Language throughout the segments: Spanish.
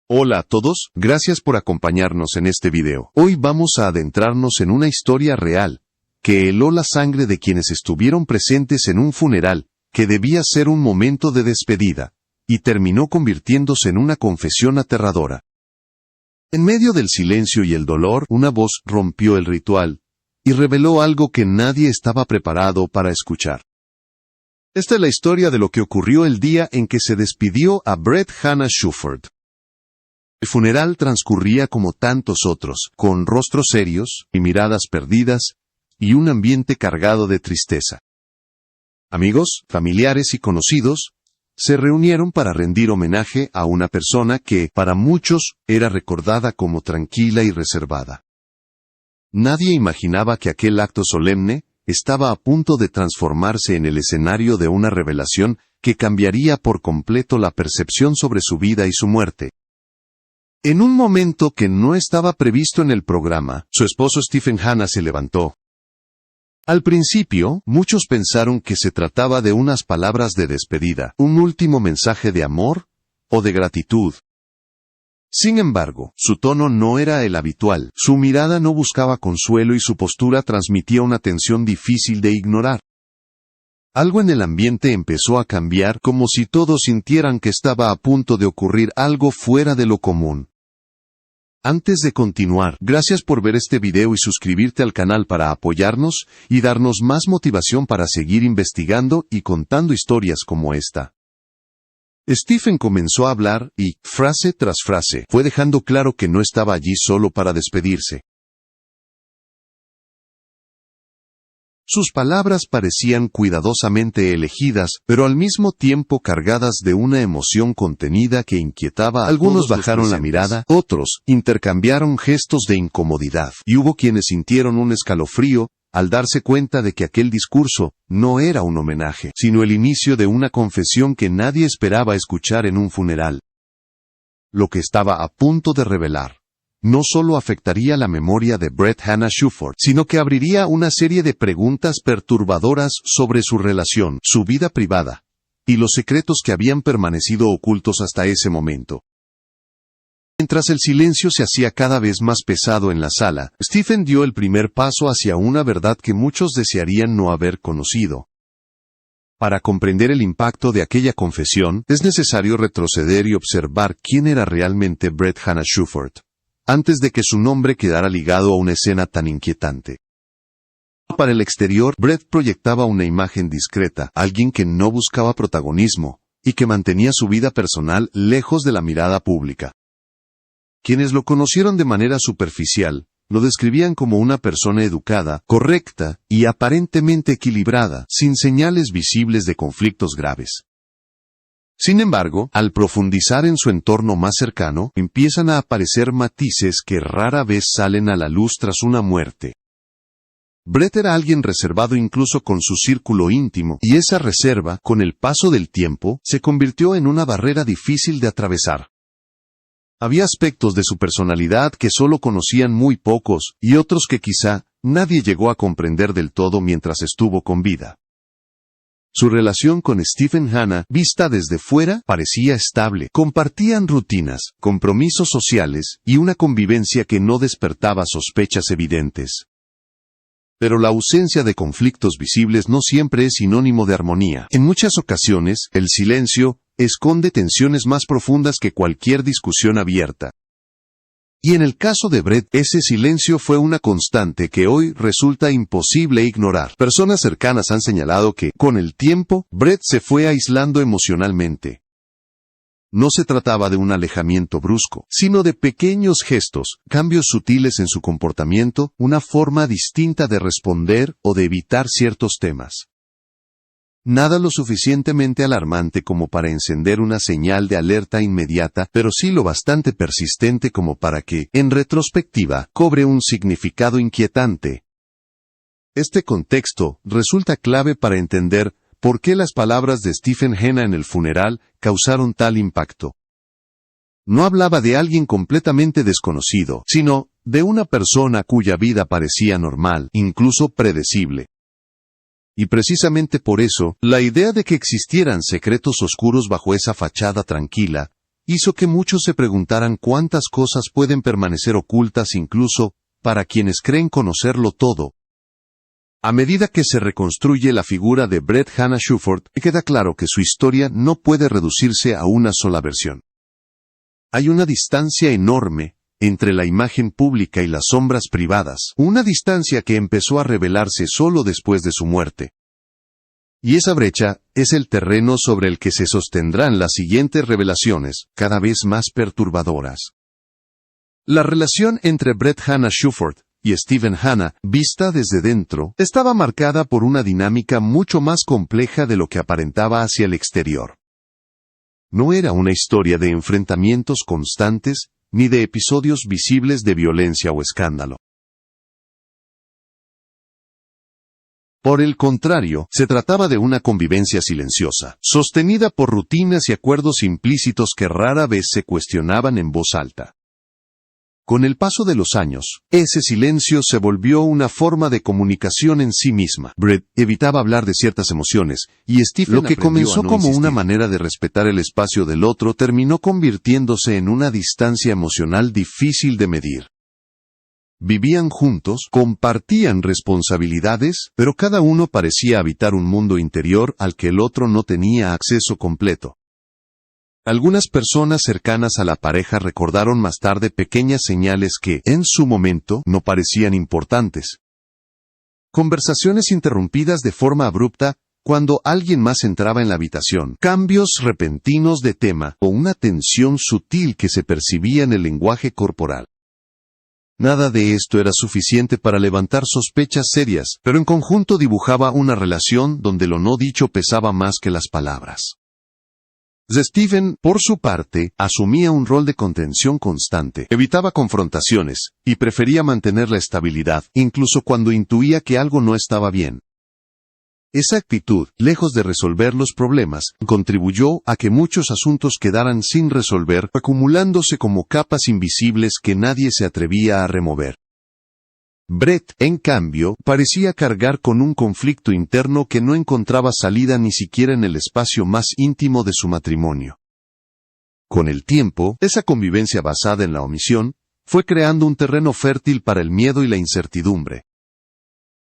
Hola a todos, gracias por acompañarnos en este video. Hoy vamos a adentrarnos en una historia real, que heló la sangre de quienes estuvieron presentes en un funeral, que debía ser un momento de despedida, y terminó convirtiéndose en una confesión aterradora. En medio del silencio y el dolor, una voz rompió el ritual, y reveló algo que nadie estaba preparado para escuchar. Esta es la historia de lo que ocurrió el día en que se despidió a Brett Hannah Shuford. El funeral transcurría como tantos otros, con rostros serios y miradas perdidas, y un ambiente cargado de tristeza. Amigos, familiares y conocidos se reunieron para rendir homenaje a una persona que, para muchos, era recordada como tranquila y reservada. Nadie imaginaba que aquel acto solemne estaba a punto de transformarse en el escenario de una revelación que cambiaría por completo la percepción sobre su vida y su muerte. En un momento que no estaba previsto en el programa, su esposo Stephen Hannah se levantó. Al principio, muchos pensaron que se trataba de unas palabras de despedida, un último mensaje de amor o de gratitud. Sin embargo, su tono no era el habitual, su mirada no buscaba consuelo y su postura transmitía una tensión difícil de ignorar. Algo en el ambiente empezó a cambiar, como si todos sintieran que estaba a punto de ocurrir algo fuera de lo común. Antes de continuar, gracias por ver este video y suscribirte al canal para apoyarnos y darnos más motivación para seguir investigando y contando historias como esta. Stephen comenzó a hablar y, frase tras frase, fue dejando claro que no estaba allí solo para despedirse. Sus palabras parecían cuidadosamente elegidas, pero al mismo tiempo cargadas de una emoción contenida que inquietaba a algunos. Bajaron la mirada, otros intercambiaron gestos de incomodidad, y hubo quienes sintieron un escalofrío al darse cuenta de que aquel discurso no era un homenaje, sino el inicio de una confesión que nadie esperaba escuchar en un funeral. Lo que estaba a punto de revelar no solo afectaría la memoria de Brett Hannah Shuford, sino que abriría una serie de preguntas perturbadoras sobre su relación, su vida privada, y los secretos que habían permanecido ocultos hasta ese momento. Mientras el silencio se hacía cada vez más pesado en la sala, Stephen dio el primer paso hacia una verdad que muchos desearían no haber conocido. Para comprender el impacto de aquella confesión, es necesario retroceder y observar quién era realmente Brett Hannah Shuford, antes de que su nombre quedara ligado a una escena tan inquietante. Para el exterior, Brett proyectaba una imagen discreta, alguien que no buscaba protagonismo, y que mantenía su vida personal lejos de la mirada pública. Quienes lo conocieron de manera superficial, lo describían como una persona educada, correcta y aparentemente equilibrada, sin señales visibles de conflictos graves. Sin embargo, al profundizar en su entorno más cercano, empiezan a aparecer matices que rara vez salen a la luz tras una muerte. Brett era alguien reservado incluso con su círculo íntimo, y esa reserva, con el paso del tiempo, se convirtió en una barrera difícil de atravesar. Había aspectos de su personalidad que solo conocían muy pocos, y otros que quizá nadie llegó a comprender del todo mientras estuvo con vida. Su relación con Stephen Hannah, vista desde fuera, parecía estable. Compartían rutinas, compromisos sociales y una convivencia que no despertaba sospechas evidentes. Pero la ausencia de conflictos visibles no siempre es sinónimo de armonía. En muchas ocasiones, el silencio esconde tensiones más profundas que cualquier discusión abierta. Y en el caso de Brett, ese silencio fue una constante que hoy resulta imposible ignorar. Personas cercanas han señalado que, con el tiempo, Brett se fue aislando emocionalmente. No se trataba de un alejamiento brusco, sino de pequeños gestos, cambios sutiles en su comportamiento, una forma distinta de responder o de evitar ciertos temas. Nada lo suficientemente alarmante como para encender una señal de alerta inmediata, pero sí lo bastante persistente como para que, en retrospectiva, cobre un significado inquietante. Este contexto resulta clave para entender por qué las palabras de Stephen Hannah en el funeral causaron tal impacto. No hablaba de alguien completamente desconocido, sino de una persona cuya vida parecía normal, incluso predecible. Y precisamente por eso, la idea de que existieran secretos oscuros bajo esa fachada tranquila, hizo que muchos se preguntaran cuántas cosas pueden permanecer ocultas incluso para quienes creen conocerlo todo. A medida que se reconstruye la figura de Brett Hannah Shuford, queda claro que su historia no puede reducirse a una sola versión. Hay una distancia enorme entre la imagen pública y las sombras privadas, una distancia que empezó a revelarse solo después de su muerte. Y esa brecha es el terreno sobre el que se sostendrán las siguientes revelaciones, cada vez más perturbadoras. La relación entre Brett Hannah Shuford y Stephen Hannah, vista desde dentro, estaba marcada por una dinámica mucho más compleja de lo que aparentaba hacia el exterior. No era una historia de enfrentamientos constantes, ni de episodios visibles de violencia o escándalo. Por el contrario, se trataba de una convivencia silenciosa, sostenida por rutinas y acuerdos implícitos que rara vez se cuestionaban en voz alta. Con el paso de los años, ese silencio se volvió una forma de comunicación en sí misma. Brett evitaba hablar de ciertas emociones, y Stephen, lo que comenzó como una manera de respetar el espacio del otro, terminó convirtiéndose en una distancia emocional difícil de medir. Vivían juntos, compartían responsabilidades, pero cada uno parecía habitar un mundo interior al que el otro no tenía acceso completo. Algunas personas cercanas a la pareja recordaron más tarde pequeñas señales que, en su momento, no parecían importantes. Conversaciones interrumpidas de forma abrupta, cuando alguien más entraba en la habitación, cambios repentinos de tema, o una tensión sutil que se percibía en el lenguaje corporal. Nada de esto era suficiente para levantar sospechas serias, pero en conjunto dibujaba una relación donde lo no dicho pesaba más que las palabras. Stephen, por su parte, asumía un rol de contención constante, evitaba confrontaciones, y prefería mantener la estabilidad, incluso cuando intuía que algo no estaba bien. Esa actitud, lejos de resolver los problemas, contribuyó a que muchos asuntos quedaran sin resolver, acumulándose como capas invisibles que nadie se atrevía a remover. Brett, en cambio, parecía cargar con un conflicto interno que no encontraba salida ni siquiera en el espacio más íntimo de su matrimonio. Con el tiempo, esa convivencia basada en la omisión, fue creando un terreno fértil para el miedo y la incertidumbre.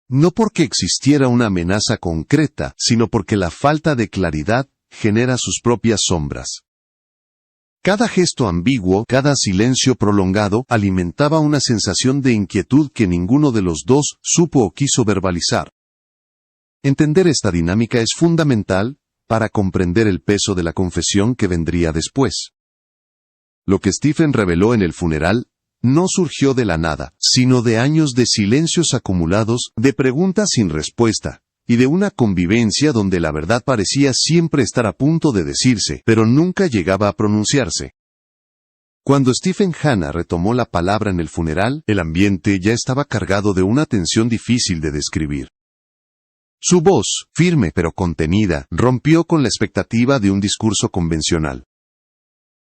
No porque existiera una amenaza concreta, sino porque la falta de claridad genera sus propias sombras. Cada gesto ambiguo, cada silencio prolongado, alimentaba una sensación de inquietud que ninguno de los dos supo o quiso verbalizar. Entender esta dinámica es fundamental para comprender el peso de la confesión que vendría después. Lo que Stephen reveló en el funeral no surgió de la nada, sino de años de silencios acumulados, de preguntas sin respuesta, y de una convivencia donde la verdad parecía siempre estar a punto de decirse, pero nunca llegaba a pronunciarse. Cuando Stephen Hannah retomó la palabra en el funeral, el ambiente ya estaba cargado de una tensión difícil de describir. Su voz, firme pero contenida, rompió con la expectativa de un discurso convencional.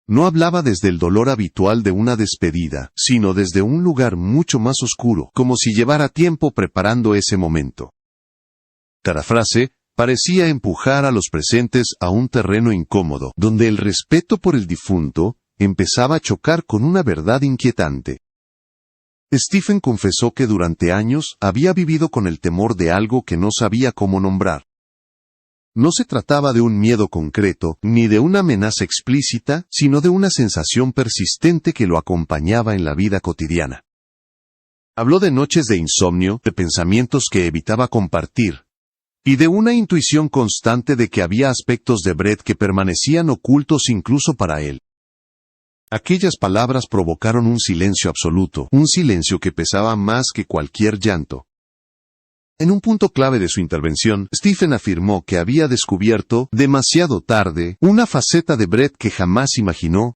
No hablaba desde el dolor habitual de una despedida, sino desde un lugar mucho más oscuro, como si llevara tiempo preparando ese momento. Cada frase parecía empujar a los presentes a un terreno incómodo, donde el respeto por el difunto empezaba a chocar con una verdad inquietante. Stephen confesó que durante años había vivido con el temor de algo que no sabía cómo nombrar. No se trataba de un miedo concreto, ni de una amenaza explícita, sino de una sensación persistente que lo acompañaba en la vida cotidiana. Habló de noches de insomnio, de pensamientos que evitaba compartir, y de una intuición constante de que había aspectos de Brett que permanecían ocultos incluso para él. Aquellas palabras provocaron un silencio absoluto, un silencio que pesaba más que cualquier llanto. En un punto clave de su intervención, Stephen afirmó que había descubierto, demasiado tarde, una faceta de Brett que jamás imaginó.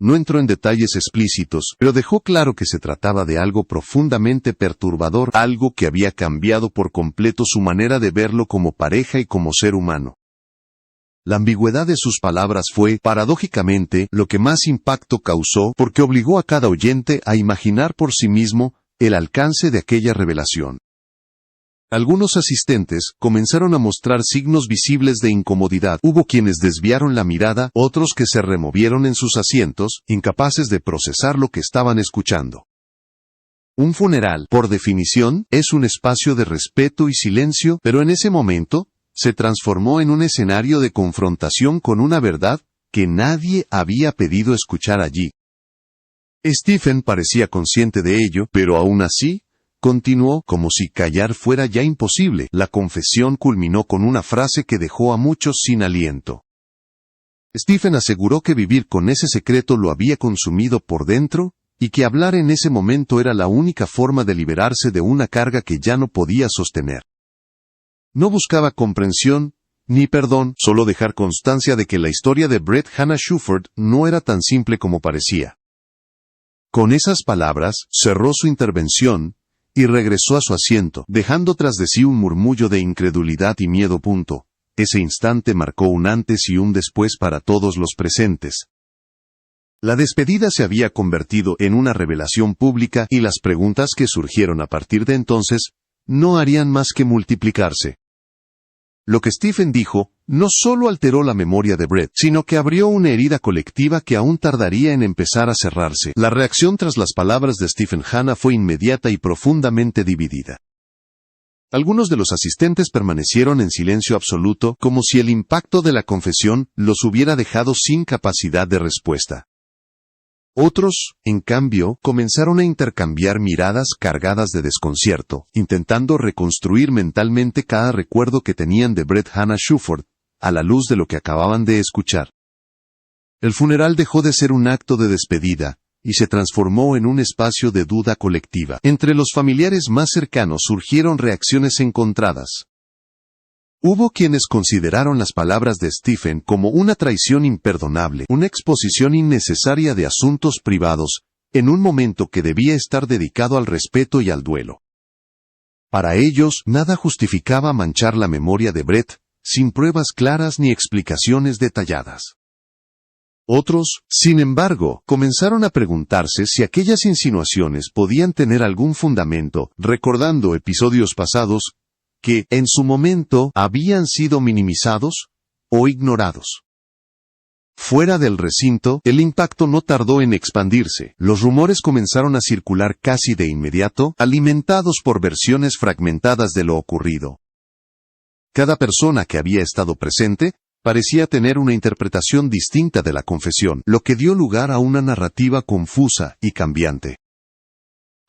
No entró en detalles explícitos, pero dejó claro que se trataba de algo profundamente perturbador, algo que había cambiado por completo su manera de verlo como pareja y como ser humano. La ambigüedad de sus palabras fue, paradójicamente, lo que más impacto causó, porque obligó a cada oyente a imaginar por sí mismo el alcance de aquella revelación. Algunos asistentes comenzaron a mostrar signos visibles de incomodidad. Hubo quienes desviaron la mirada, otros que se removieron en sus asientos, incapaces de procesar lo que estaban escuchando. Un funeral, por definición, es un espacio de respeto y silencio, pero en ese momento, se transformó en un escenario de confrontación con una verdad que nadie había pedido escuchar allí. Stephen parecía consciente de ello, pero aún así, continuó como si callar fuera ya imposible. La confesión culminó con una frase que dejó a muchos sin aliento. Stephen aseguró que vivir con ese secreto lo había consumido por dentro, y que hablar en ese momento era la única forma de liberarse de una carga que ya no podía sostener. No buscaba comprensión, ni perdón, solo dejar constancia de que la historia de Brett Hannah Shuford no era tan simple como parecía. Con esas palabras, cerró su intervención, y regresó a su asiento, dejando tras de sí un murmullo de incredulidad y miedo. Ese instante marcó un antes y un después para todos los presentes. La despedida se había convertido en una revelación pública y las preguntas que surgieron a partir de entonces no harían más que multiplicarse. Lo que Stephen dijo no solo alteró la memoria de Brett, sino que abrió una herida colectiva que aún tardaría en empezar a cerrarse. La reacción tras las palabras de Stephen Hannah fue inmediata y profundamente dividida. Algunos de los asistentes permanecieron en silencio absoluto, como si el impacto de la confesión los hubiera dejado sin capacidad de respuesta. Otros, en cambio, comenzaron a intercambiar miradas cargadas de desconcierto, intentando reconstruir mentalmente cada recuerdo que tenían de Brett Hannah Shuford, a la luz de lo que acababan de escuchar. El funeral dejó de ser un acto de despedida, y se transformó en un espacio de duda colectiva. Entre los familiares más cercanos surgieron reacciones encontradas. Hubo quienes consideraron las palabras de Stephen como una traición imperdonable, una exposición innecesaria de asuntos privados, en un momento que debía estar dedicado al respeto y al duelo. Para ellos, nada justificaba manchar la memoria de Brett, sin pruebas claras ni explicaciones detalladas. Otros, sin embargo, comenzaron a preguntarse si aquellas insinuaciones podían tener algún fundamento, recordando episodios pasados, que, en su momento, habían sido minimizados o ignorados. Fuera del recinto, el impacto no tardó en expandirse. Los rumores comenzaron a circular casi de inmediato, alimentados por versiones fragmentadas de lo ocurrido. Cada persona que había estado presente parecía tener una interpretación distinta de la confesión, lo que dio lugar a una narrativa confusa y cambiante.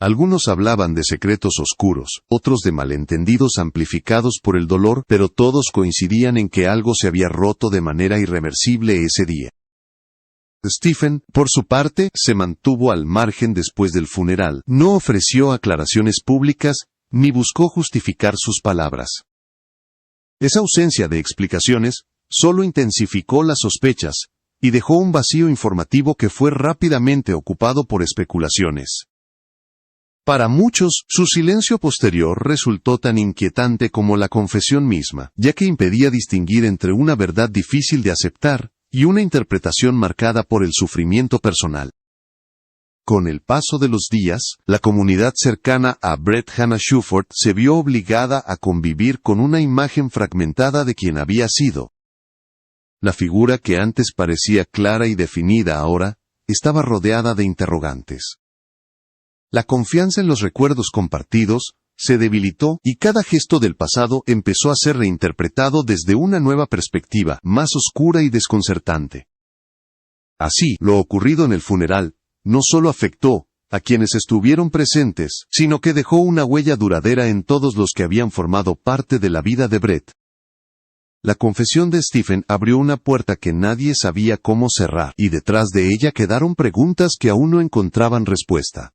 Algunos hablaban de secretos oscuros, otros de malentendidos amplificados por el dolor, pero todos coincidían en que algo se había roto de manera irreversible ese día. Stephen, por su parte, se mantuvo al margen después del funeral, no ofreció aclaraciones públicas, ni buscó justificar sus palabras. Esa ausencia de explicaciones solo intensificó las sospechas, y dejó un vacío informativo que fue rápidamente ocupado por especulaciones. Para muchos, su silencio posterior resultó tan inquietante como la confesión misma, ya que impedía distinguir entre una verdad difícil de aceptar y una interpretación marcada por el sufrimiento personal. Con el paso de los días, la comunidad cercana a Brett Hannah Shuford se vio obligada a convivir con una imagen fragmentada de quien había sido. La figura que antes parecía clara y definida ahora, estaba rodeada de interrogantes. La confianza en los recuerdos compartidos se debilitó y cada gesto del pasado empezó a ser reinterpretado desde una nueva perspectiva, más oscura y desconcertante. Así, lo ocurrido en el funeral no solo afectó a quienes estuvieron presentes, sino que dejó una huella duradera en todos los que habían formado parte de la vida de Brett. La confesión de Stephen abrió una puerta que nadie sabía cómo cerrar, y detrás de ella quedaron preguntas que aún no encontraban respuesta.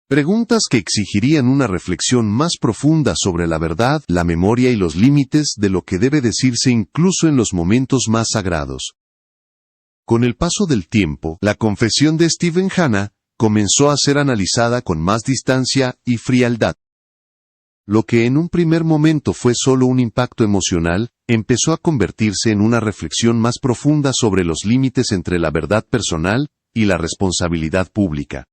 Preguntas que exigirían una reflexión más profunda sobre la verdad, la memoria y los límites de lo que debe decirse incluso en los momentos más sagrados. Con el paso del tiempo, la confesión de Stephen Hannah comenzó a ser analizada con más distancia y frialdad. Lo que en un primer momento fue solo un impacto emocional, empezó a convertirse en una reflexión más profunda sobre los límites entre la verdad personal y la responsabilidad pública.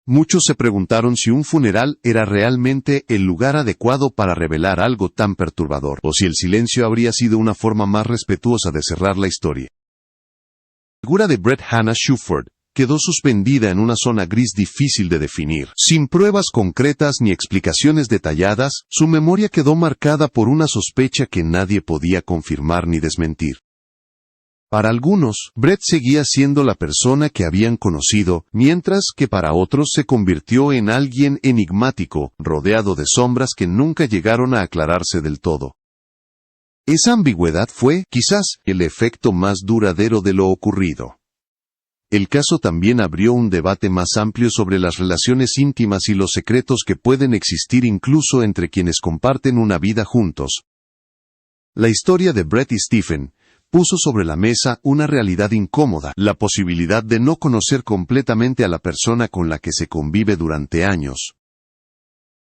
Muchos se preguntaron si un funeral era realmente el lugar adecuado para revelar algo tan perturbador, o si el silencio habría sido una forma más respetuosa de cerrar la historia. La figura de Brett Hannah Shuford quedó suspendida en una zona gris difícil de definir. Sin pruebas concretas ni explicaciones detalladas, su memoria quedó marcada por una sospecha que nadie podía confirmar ni desmentir. Para algunos, Brett seguía siendo la persona que habían conocido, mientras que para otros se convirtió en alguien enigmático, rodeado de sombras que nunca llegaron a aclararse del todo. Esa ambigüedad fue, quizás, el efecto más duradero de lo ocurrido. El caso también abrió un debate más amplio sobre las relaciones íntimas y los secretos que pueden existir incluso entre quienes comparten una vida juntos. La historia de Brett y Stephen puso sobre la mesa una realidad incómoda, la posibilidad de no conocer completamente a la persona con la que se convive durante años.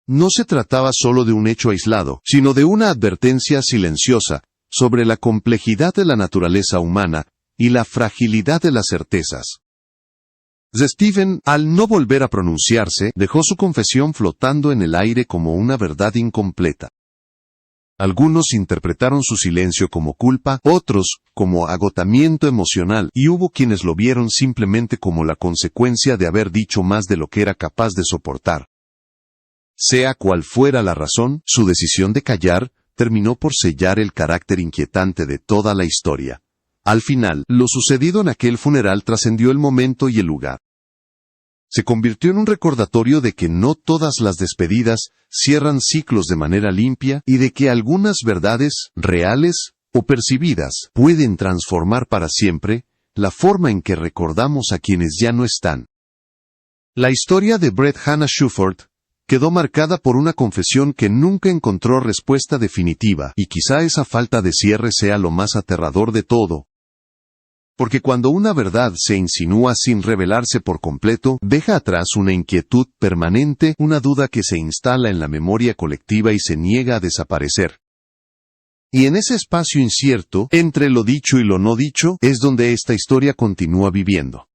No se trataba solo de un hecho aislado, sino de una advertencia silenciosa sobre la complejidad de la naturaleza humana y la fragilidad de las certezas. Stephen, al no volver a pronunciarse, dejó su confesión flotando en el aire como una verdad incompleta. Algunos interpretaron su silencio como culpa, otros como agotamiento emocional, y hubo quienes lo vieron simplemente como la consecuencia de haber dicho más de lo que era capaz de soportar. Sea cual fuera la razón, su decisión de callar terminó por sellar el carácter inquietante de toda la historia. Al final, lo sucedido en aquel funeral trascendió el momento y el lugar. Se convirtió en un recordatorio de que no todas las despedidas cierran ciclos de manera limpia y de que algunas verdades, reales o percibidas, pueden transformar para siempre la forma en que recordamos a quienes ya no están. La historia de Brett Hannah Shuford quedó marcada por una confesión que nunca encontró respuesta definitiva, y quizá esa falta de cierre sea lo más aterrador de todo. Porque cuando una verdad se insinúa sin revelarse por completo, deja atrás una inquietud permanente, una duda que se instala en la memoria colectiva y se niega a desaparecer. Y en ese espacio incierto, entre lo dicho y lo no dicho, es donde esta historia continúa viviendo.